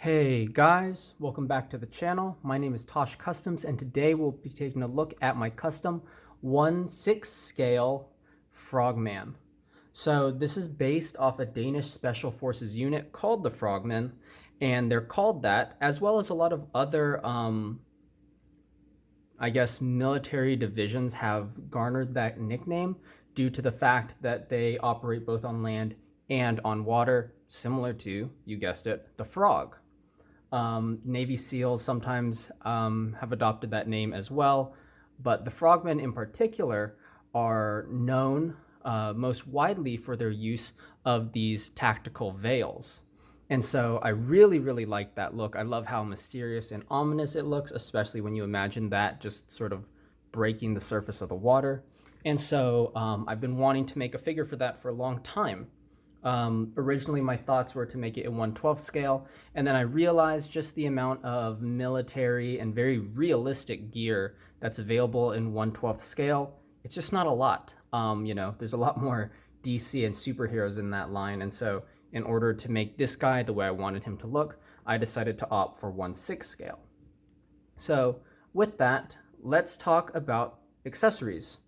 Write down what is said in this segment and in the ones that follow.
Hey guys, welcome back to the channel. My name is Tosh Customs and today we'll be taking a look at my custom 1/6 scale Frogman. So this is based off a Danish Special Forces unit called the Frogmen, and they're called that as well as a lot of other I guess military divisions have garnered that nickname due to the fact that they operate both on land and on water, similar to, you guessed it, the frog. Navy SEALs sometimes have adopted that name as well, but the Frogmen in particular are known most widely for their use of these tactical veils. And so I really like that look. I love how mysterious and ominous it looks, especially when you imagine that just sort of breaking the surface of the water. And so I've been wanting to make a figure for that for a long time. Originally, my thoughts were to make it in 1/12 scale, and then I realized just the amount of military and very realistic gear that's available in 1/12 scale. It's just not a lot. There's a lot more DC and superheroes in that line, and so in order to make this guy the way I wanted him to look, I decided to opt for 1/6 scale. So with that, let's talk about accessories.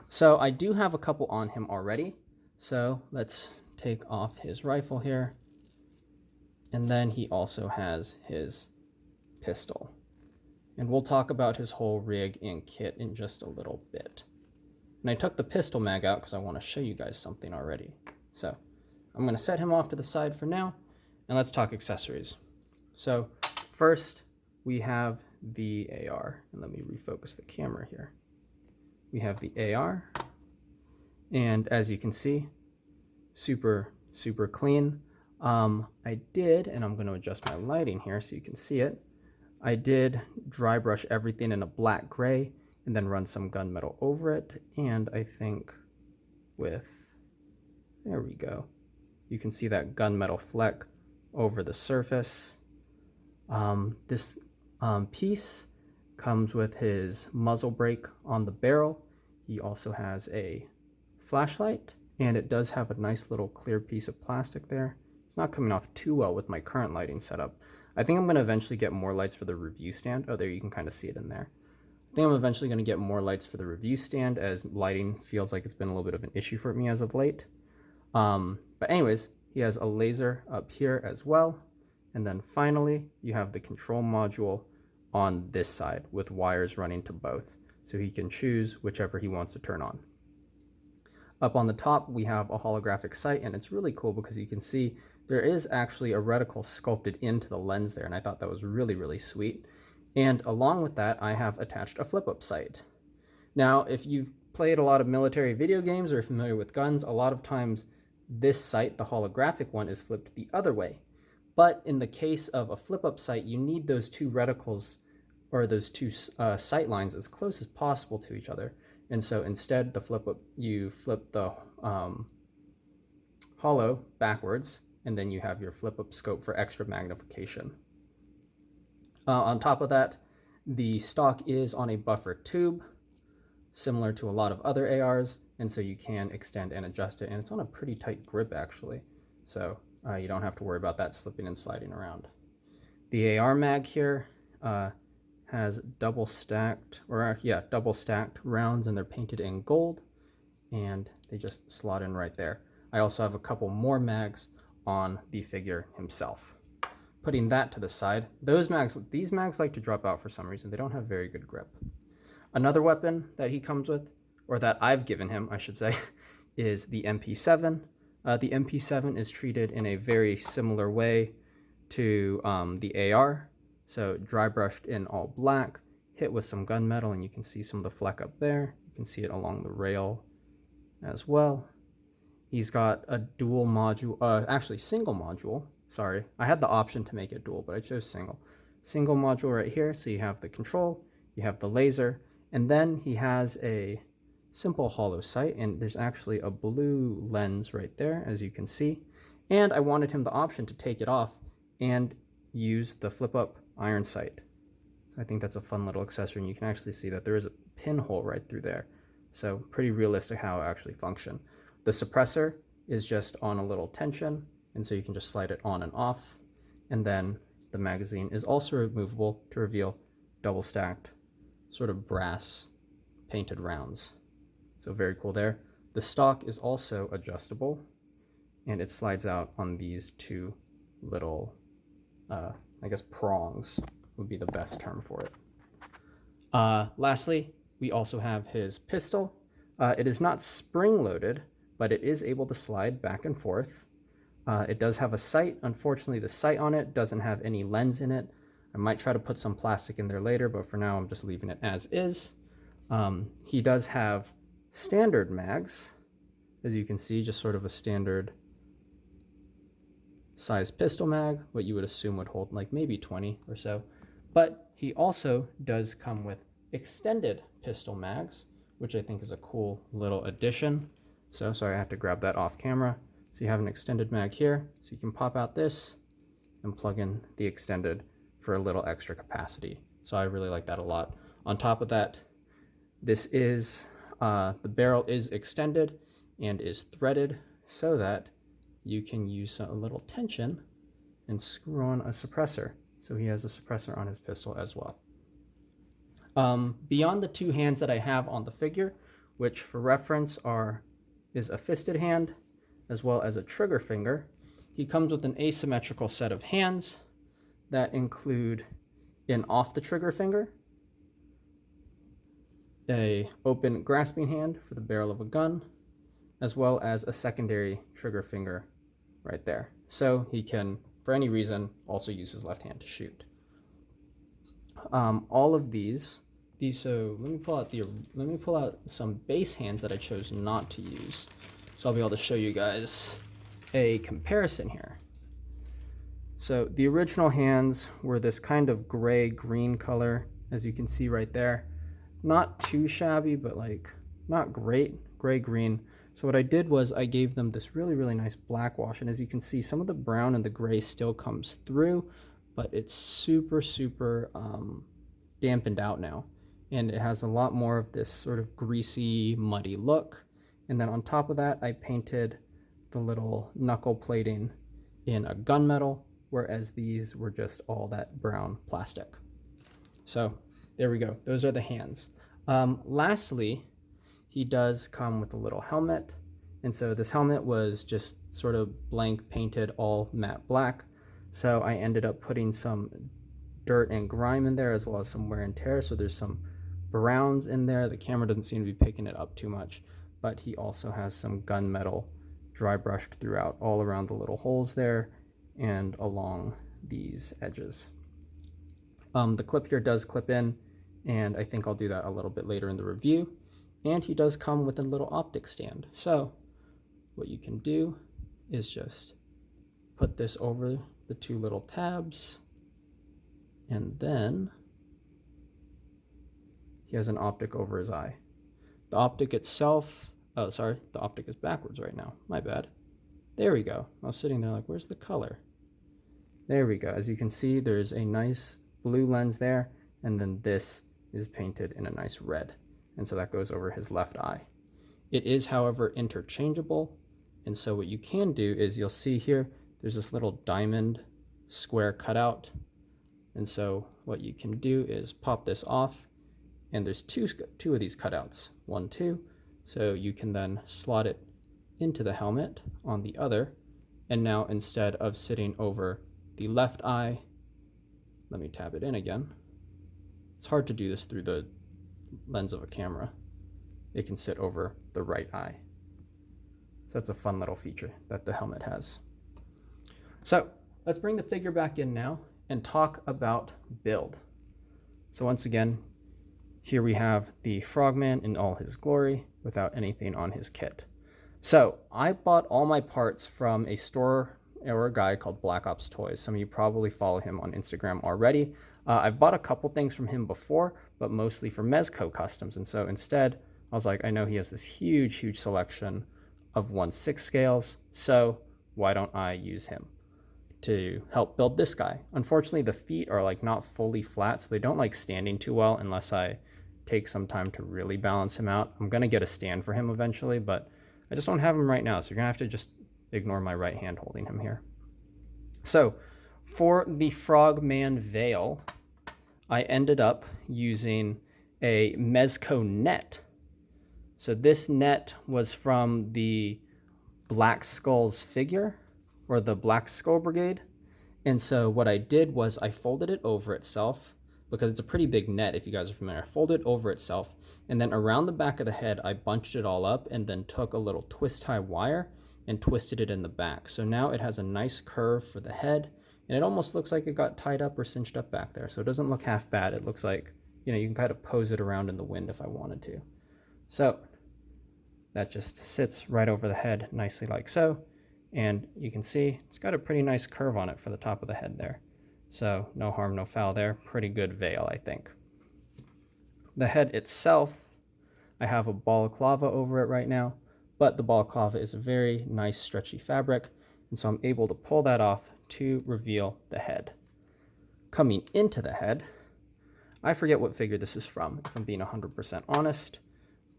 So I do have a couple on him already. So let's take off his rifle here. And then he also has his pistol. And we'll talk about his whole rig and kit in just a little bit. And I took the pistol mag out because I want to show you guys something already. So I'm going to set him off to the side for now, and let's talk accessories. So first we have the AR, and let me refocus the camera here. We have the AR, and as you can see, super clean. I did, and I'm going to adjust my lighting here so you can see it. I did dry brush everything in a black gray and then run some gunmetal over it, and I think there we go. You can see that gunmetal fleck over the surface. This piece comes with his muzzle brake on the barrel. He also has a flashlight, and it does have a nice little clear piece of plastic there. It's not coming off too well with my current lighting setup. I think I'm going to eventually get more lights for the review stand. Oh, there you can kind of see it in there. I think I'm eventually going to get more lights for the review stand, as lighting feels like it's been a little bit of an issue for me as of late. But anyways, he has a laser up here as well. And then finally, you have the control module on this side with wires running to both. So he can choose whichever he wants to turn on. Up on the top, we have a holographic sight, and it's really cool because you can see there is actually a reticle sculpted into the lens there, and I thought that was really sweet. And along with that, I have attached a flip-up sight. Now, if you've played a lot of military video games or are familiar with guns, a lot of times this sight, the holographic one, is flipped the other way. But in the case of a flip-up sight, you need those two reticles or those two sight lines as close as possible to each other. And so instead, you flip the holo backwards, and then you have your flip-up scope for extra magnification. On top of that, the stock is on a buffer tube, similar to a lot of other ARs, and so you can extend and adjust it, and it's on a pretty tight grip actually, so you don't have to worry about that slipping and sliding around. The AR mag here has double stacked rounds, and they're painted in gold, and they just slot in right there. I also have a couple more mags on the figure himself. Putting that to the side, these mags like to drop out for some reason. They don't have very good grip. Another weapon that he comes with, or that I've given him, I should say, is the MP7. The MP7 is treated in a very similar way to the AR. So dry brushed in all black, hit with some gunmetal, and you can see some of the fleck up there. You can see it along the rail as well. He's got a dual module, actually single module. Sorry, I had the option to make it dual, but I chose single. Single module right here, so you have the control, you have the laser, and then he has a simple holo sight, and there's actually a blue lens right there, as you can see. And I wanted him the option to take it off and use the flip-up iron sight. So I think that's a fun little accessory, and you can actually see that there is a pinhole right through there. So pretty realistic how it actually functions. The suppressor is just on a little tension, and so you can just slide it on and off. And then the magazine is also removable to reveal double stacked sort of brass painted rounds. So very cool there. The stock is also adjustable, and it slides out on these two little, I guess prongs would be the best term for it. Lastly, we also have his pistol. It is not spring-loaded, but it is able to slide back and forth. It does have a sight. Unfortunately, the sight on it doesn't have any lens in it. I might try to put some plastic in there later, but for now I'm just leaving it as is. He does have standard mags, as you can see, just sort of a standard size pistol mag, what you would assume would hold like maybe 20 or so. But he also does come with extended pistol mags, which I think is a cool little addition. So sorry, I have to grab that off camera. So you have an extended mag here, so you can pop out this and plug in the extended for a little extra capacity. So I really like that a lot. On top of that, this is, the barrel is extended and is threaded so that you can use a little tension and screw on a suppressor. So he has a suppressor on his pistol as well. Beyond the two hands that I have on the figure, which for reference is a fisted hand as well as a trigger finger, he comes with an asymmetrical set of hands that include an off the trigger finger, a open grasping hand for the barrel of a gun, as well as a secondary trigger finger right there. So he can, for any reason, also use his left hand to shoot. All of these, so let me pull out some base hands that I chose not to use. So I'll be able to show you guys a comparison here. So the original hands were this kind of gray-green color, as you can see right there. Not too shabby, but like not great, gray-green. So what I did was I gave them this really, really nice black wash. And as you can see, some of the brown and the gray still comes through, but it's super, super dampened out now. And it has a lot more of this sort of greasy, muddy look. And then on top of that, I painted the little knuckle plating in a gunmetal, whereas these were just all that brown plastic. So there we go. Those are the hands. Lastly, he does come with a little helmet. And so this helmet was just sort of blank painted all matte black. So I ended up putting some dirt and grime in there as well as some wear and tear. So there's some browns in there. The camera doesn't seem to be picking it up too much, but he also has some gunmetal dry brushed throughout all around the little holes there and along these edges. The clip here does clip in, and I think I'll do that a little bit later in the review. And he does come with a little optic stand. So what you can do is just put this over the two little tabs, and then he has an optic over his eye. The optic itself, oh, sorry, the optic is backwards right now. My bad. There we go. I was sitting there like, where's the color? There we go. As you can see, there's a nice blue lens there, and then this is painted in a nice red. And so that goes over his left eye. It is, however, interchangeable. And so what you can do is you'll see here, there's this little diamond square cutout. And so what you can do is pop this off, and there's two of these cutouts, 1, 2. So you can then slot it into the helmet on the other. And now instead of sitting over the left eye, let me tab it in again. It's hard to do this through the lens of a camera. It can sit over the right eye. So that's a fun little feature that the helmet has. So let's bring the figure back in now and talk about build. So once again, here we have the Frogman in all his glory without anything on his kit. So I bought all my parts from a store or a guy called Black Ops Toys. Some of you probably follow him on Instagram already. I've bought a couple things from him before, but mostly for Mezco customs. And so instead, I was like, I know he has this huge, huge selection of 1/6 scales. So why don't I use him to help build this guy? Unfortunately, the feet are like not fully flat, so they don't like standing too well unless I take some time to really balance him out. I'm going to get a stand for him eventually, but I just don't have him right now. So you're going to have to just ignore my right hand holding him here. So For the Frogman veil, I ended up using a Mezco net. So this net was from the Black Skull's figure, or the Black Skull Brigade. And so what I did was I folded it over itself, because it's a pretty big net if you guys are familiar. I folded it over itself, and then around the back of the head, I bunched it all up and then took a little twist tie wire and twisted it in the back. So now it has a nice curve for the head, and it almost looks like it got tied up or cinched up back there. So it doesn't look half bad. It looks like, you know, you can kind of pose it around in the wind if I wanted to. So that just sits right over the head nicely like so. And you can see it's got a pretty nice curve on it for the top of the head there. So no harm, no foul there. Pretty good veil, I think. The head itself, I have a balaclava over it right now, but the balaclava is a very nice stretchy fabric, and so I'm able to pull that off to reveal the head. Coming into the head, I forget what figure this is from, if I'm being 100% honest,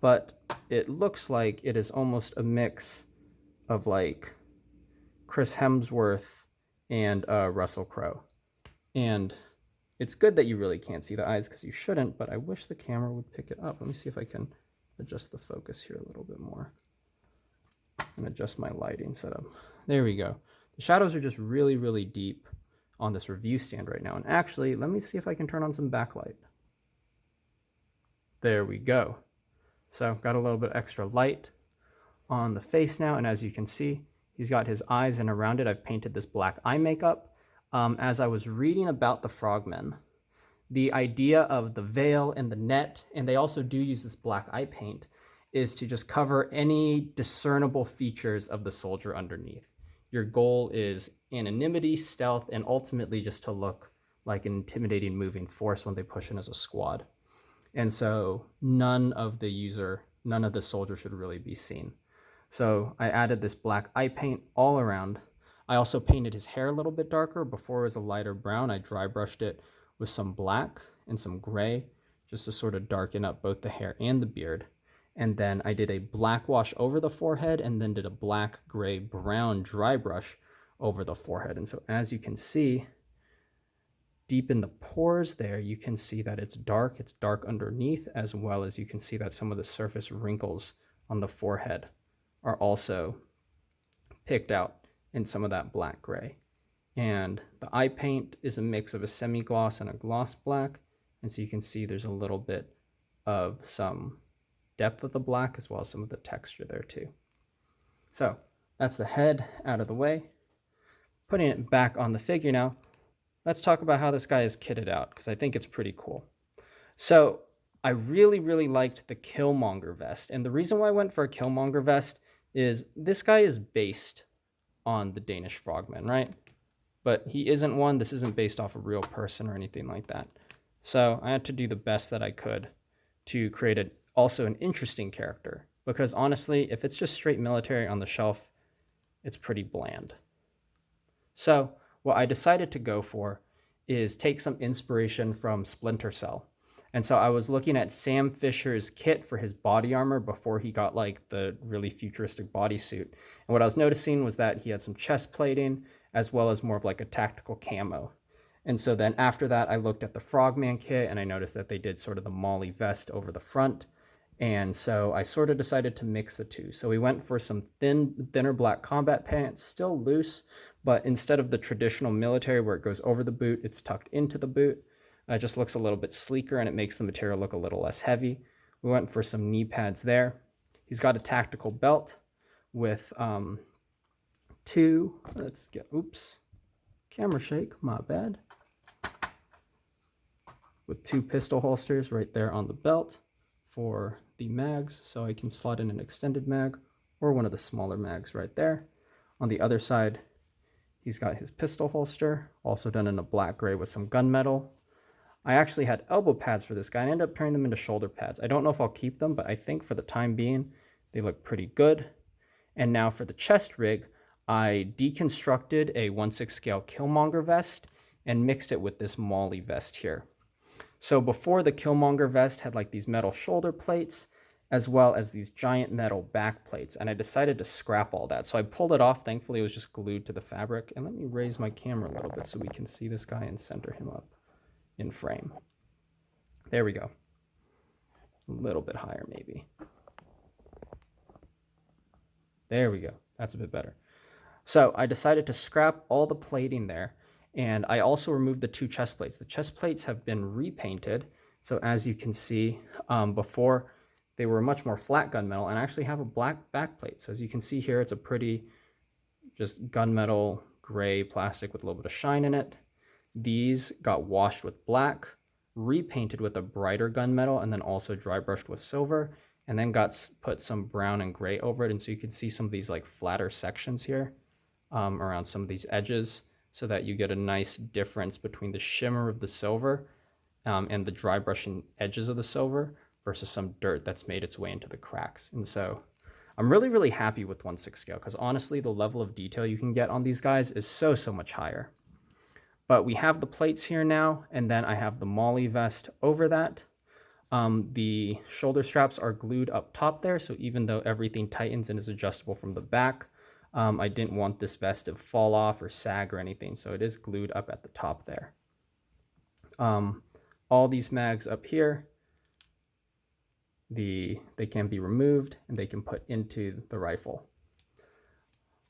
but it looks like it is almost a mix of like Chris Hemsworth and Russell Crowe. And it's good that you really can't see the eyes, because you shouldn't, but I wish the camera would pick it up. Let me see if I can adjust the focus here a little bit more and adjust my lighting setup. There we go. The shadows are just really, really deep on this review stand right now. And actually, let me see if I can turn on some backlight. There we go. So got a little bit extra light on the face now, and as you can see, he's got his eyes, and around it I've painted this black eye makeup. As I was reading about the Frogmen, the idea of the veil and the net, and they also do use this black eye paint, is to just cover any discernible features of the soldier underneath. Your goal is anonymity, stealth, and ultimately just to look like an intimidating moving force when they push in as a squad. And so none of the soldiers should really be seen. So I added this black eye paint all around. I also painted his hair a little bit darker. Before it was a lighter brown. I dry brushed it with some black and some gray just to sort of darken up both the hair and the beard. And then I did a black wash over the forehead, and then did a black, gray, brown dry brush over the forehead. And so as you can see, deep in the pores there, you can see that it's dark underneath, as well as you can see that some of the surface wrinkles on the forehead are also picked out in some of that black gray. And the eye paint is a mix of a semi-gloss and a gloss black, and so you can see there's a little bit of some depth of the black, as well as some of the texture there too. So that's the head out of the way. Putting it back on the figure now, let's talk about how this guy is kitted out, because I think it's pretty cool. So I really, really liked the Killmonger vest, and the reason why I went for a Killmonger vest is this guy is based on the Danish Frogmen, right? But he isn't one. This isn't based off a real person or anything like that. So I had to do the best that I could to create also an interesting character, because honestly, if it's just straight military on the shelf, it's pretty bland. So what I decided to go for is take some inspiration from Splinter Cell. And so I was looking at Sam Fisher's kit for his body armor before he got like the really futuristic bodysuit. And what I was noticing was that he had some chest plating, as well as more of like a tactical camo. And so then after that, I looked at the Frogman kit, and I noticed that they did sort of the Molly vest over the front. And so I sort of decided to mix the two. So we went for some thinner black combat pants, still loose, but instead of the traditional military where it goes over the boot, it's tucked into the boot. It just looks a little bit sleeker, and it makes the material look a little less heavy. We went for some knee pads there. He's got a tactical belt with camera shake, my bad. With two pistol holsters right there on the belt for the mags, so I can slot in an extended mag or one of the smaller mags right there. On the other side, he's got his pistol holster, also done in a black gray with some gunmetal. I actually had elbow pads for this guy, and I ended up turning them into shoulder pads. I don't know if I'll keep them, but I think for the time being, they look pretty good. And now for the chest rig, I deconstructed a 1/6 scale Killmonger vest and mixed it with this Molly vest here. So before, the Killmonger vest had like these metal shoulder plates, as well as these giant metal back plates, and I decided to scrap all that. So I pulled it off. Thankfully, it was just glued to the fabric. And let me raise my camera a little bit so we can see this guy and center him up in frame. There we go. A little bit higher, maybe. There we go. That's a bit better. So I decided to scrap all the plating there, and I also removed the 2 chest plates. The chest plates have been repainted. So as you can see, before they were much more flat gunmetal, and I actually have a black backplate. So as you can see here, it's a pretty just gunmetal gray plastic with a little bit of shine in it. These got washed with black, repainted with a brighter gunmetal, and then also dry brushed with silver, and then got put some brown and gray over it. And so you can see some of these like flatter sections here around some of these edges, so that you get a nice difference between the shimmer of the silver and the dry brushing edges of the silver versus some dirt that's made its way into the cracks. And so I'm really, really happy with 1/6 scale, because honestly, the level of detail you can get on these guys is so much higher. But we have the plates here now, and then I have the molly vest over that. The shoulder straps are glued up top there, so even though everything tightens and is adjustable from the back, I didn't want this vest to fall off or sag or anything, so it is glued up at the top there. All these mags up here, they can be removed and they can put into the rifle.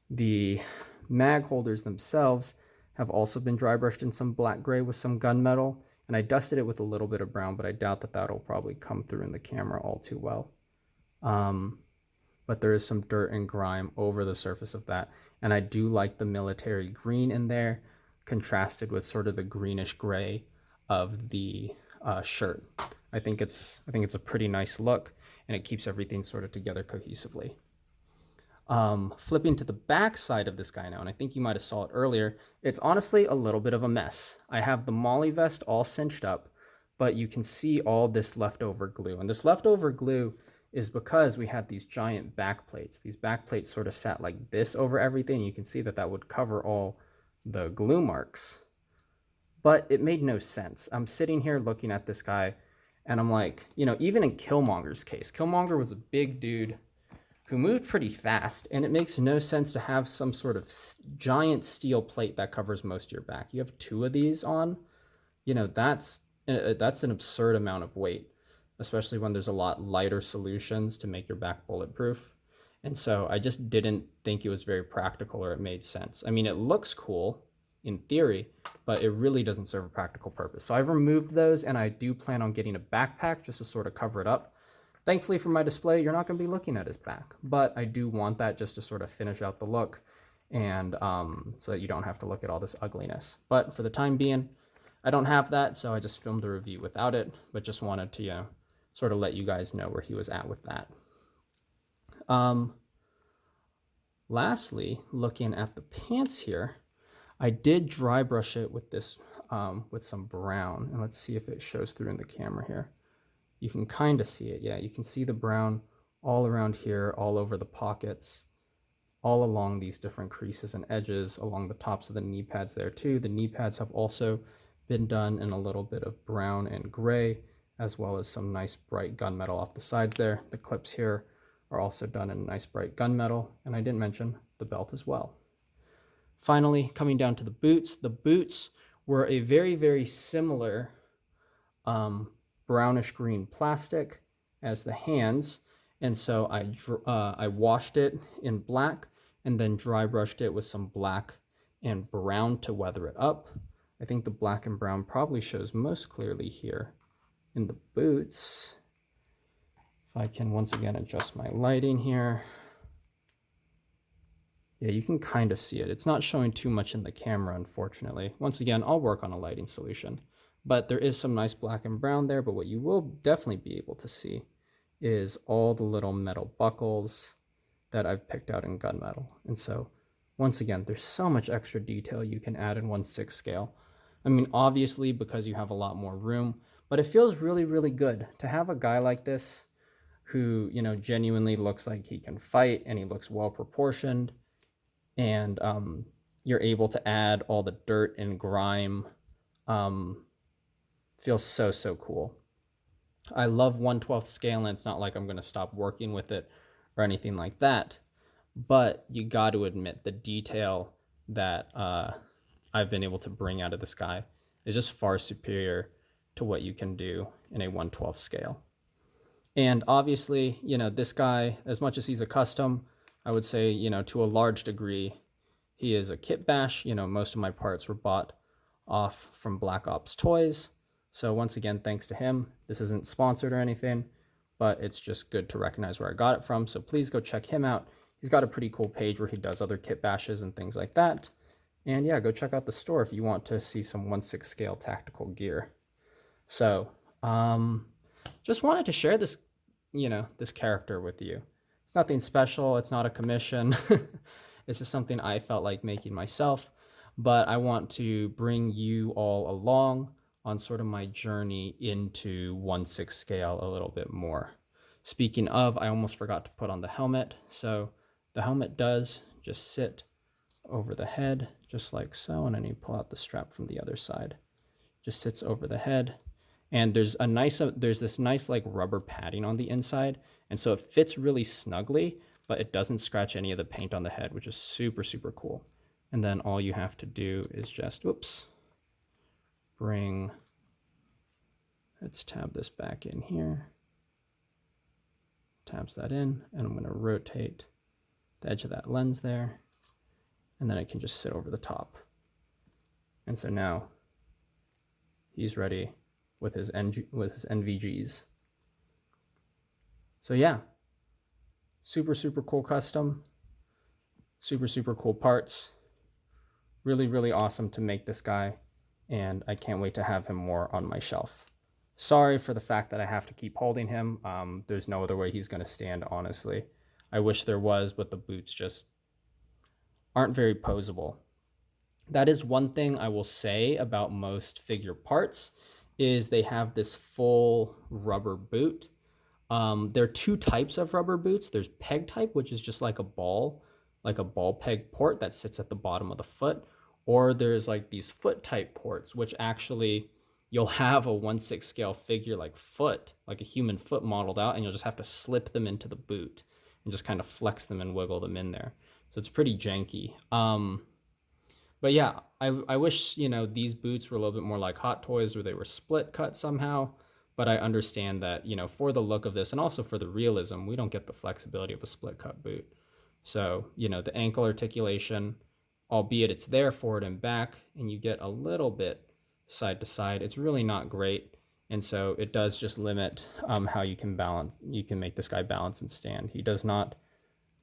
The mag holders themselves have also been dry brushed in some black gray with some gunmetal, and I dusted it with a little bit of brown, but I doubt that that'll probably come through in the camera all too well. But there is some dirt and grime over the surface of that, and I do like the military green in there, contrasted with sort of the greenish gray of the shirt. I think it's a pretty nice look, and it keeps everything sort of together cohesively. Flipping to the back side of this guy now, and I think you might have saw it earlier, it's honestly a little bit of a mess. I have the molly vest all cinched up, but you can see all this leftover glue, and this leftover glue is because we had these giant back plates. These back plates sort of sat like this over everything. You can see that that would cover all the glue marks, but it made no sense. I'm sitting here looking at this guy, and I'm like, you know, even in Killmonger's case, Killmonger was a big dude who moved pretty fast, and it makes no sense to have some sort of giant steel plate that covers most of your back. You have 2 of these on, you know, that's an absurd amount of weight, especially when there's a lot lighter solutions to make your back bulletproof. And so I just didn't think it was very practical or it made sense. I mean, it looks cool in theory, but it really doesn't serve a practical purpose. So I've removed those, and I do plan on getting a backpack just to sort of cover it up. Thankfully for my display, you're not going to be looking at his back, but I do want that just to sort of finish out the look, and so that you don't have to look at all this ugliness. But for the time being, I don't have that, so I just filmed the review without it, but just wanted to, you know, sort of let you guys know where he was at with that. Lastly, looking at the pants here, I did dry brush it with this, with some brown, and let's see if it shows through in the camera here. You can kind of see it. Yeah, you can see the brown all around here, all over the pockets, all along these different creases and edges, along the tops of the knee pads there too. The knee pads have also been done in a little bit of brown and gray, as well as some nice bright gunmetal off the sides there. The clips here are also done in nice bright gunmetal, and I didn't mention the belt as well. Finally, coming down to the boots were a very similar brownish green plastic as the hands, and so I washed it in black and then dry brushed it with some black and brown to weather it up. I think the black and brown probably shows most clearly here in the boots. If I can once again adjust my lighting here. Yeah, you can kind of see it. It's not showing too much in the camera, unfortunately. Once again, I'll work on a lighting solution. But there is some nice black and brown there, but what you will definitely be able to see is all the little metal buckles that I've picked out in gunmetal. And so, once again, there's so much extra detail you can add in 1/6 scale. I mean, obviously, because you have a lot more room, but it feels really good to have a guy like this who, you know, genuinely looks like he can fight, and he looks well proportioned, and you're able to add all the dirt and grime. Feels so cool. I love 1/12 scale, and it's not like I'm going to stop working with it or anything like that. But you got to admit the detail that I've been able to bring out of this guy is just far superior to what you can do in a 1/12 scale. And obviously, this guy, as much as he's a custom, I would say, to a large degree, he is a kit bash. Most of my parts were bought off from Black Ops Toys. So once again, thanks to him. This isn't sponsored or anything, but it's just good to recognize where I got it from. So please go check him out. He's got a pretty cool page where he does other kit bashes and things like that. And yeah, go check out the store if you want to see some 1/6 scale tactical gear. So just wanted to share this, this character with you. It's nothing special. It's not a commission. It's just something I felt like making myself. But I want to bring you all along on sort of my journey into 1/6 scale a little bit more. Speaking of, I almost forgot to put on the helmet. So the helmet does just sit over the head, just like so. And I need to pull out the strap from the other side. Just sits over the head. And there's this nice like rubber padding on the inside. And so it fits really snugly, but it doesn't scratch any of the paint on the head, which is super, super cool. And then all you have to do is just, let's tab this back in here. Tabs that in, and I'm going to rotate the edge of that lens there. And then it can just sit over the top. And so now he's ready with his NVGs. So yeah, super, super cool custom, super, super cool parts. Really, really awesome to make this guy, and I can't wait to have him more on my shelf. Sorry for the fact that I have to keep holding him. There's no other way he's going to stand, honestly. I wish there was, but the boots just aren't very posable. That is one thing I will say about most figure parts, is they have this full rubber boot. There are two types of rubber boots. There's peg type, which is just like a ball peg port that sits at the bottom of the foot. Or there's like these foot type ports, which actually you'll have a 1/6 scale figure like a human foot modeled out, and you'll just have to slip them into the boot and just kind of flex them and wiggle them in there. So it's pretty janky. But yeah, I wish, these boots were a little bit more like Hot Toys where they were split cut somehow. But I understand that, for the look of this and also for the realism, we don't get the flexibility of a split cut boot. So, the ankle articulation, albeit it's there forward and back, and you get a little bit side to side, it's really not great. And so it does just limit how you can make this guy balance and stand. He does not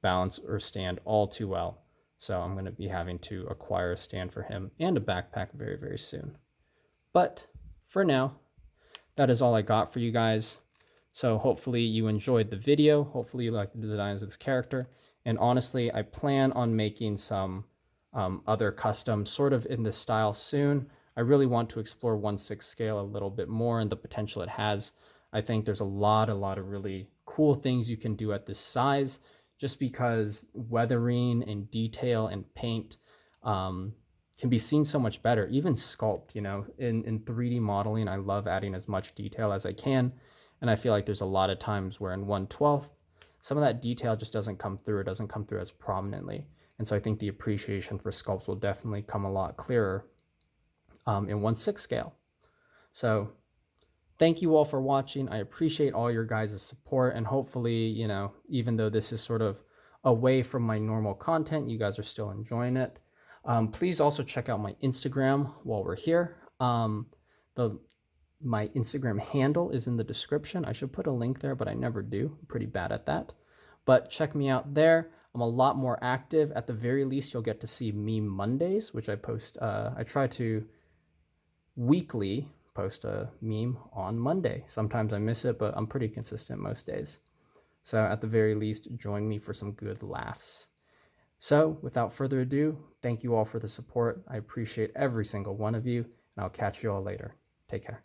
balance or stand all too well. So I'm going to be having to acquire a stand for him and a backpack very, very soon. But for now, that is all I got for you guys. So hopefully you enjoyed the video. Hopefully you like the designs of this character. And honestly, I plan on making some other custom sort of in this style soon. I really want to explore 1/6 scale a little bit more and the potential it has. I think there's a lot of really cool things you can do at this size, just because weathering and detail and paint can be seen so much better. Even sculpt, in 3D modeling, I love adding as much detail as I can. And I feel like there's a lot of times where in 1/12, some of that detail just doesn't come through. It doesn't come through as prominently. And so I think the appreciation for sculpts will definitely come a lot clearer in 1/6 scale. So thank you all for watching. I appreciate all your guys' support. And hopefully, even though this is sort of away from my normal content, you guys are still enjoying it. Please also check out my Instagram while we're here. My Instagram handle is in the description. I should put a link there, but I never do. I'm pretty bad at that. But check me out there. I'm a lot more active. At the very least, you'll get to see Meme Mondays, which I post. I try to weekly post a meme on Monday. Sometimes I miss it, but I'm pretty consistent most days. So at the very least, join me for some good laughs. So without further ado, thank you all for the support. I appreciate every single one of you, and I'll catch you all later. Take care.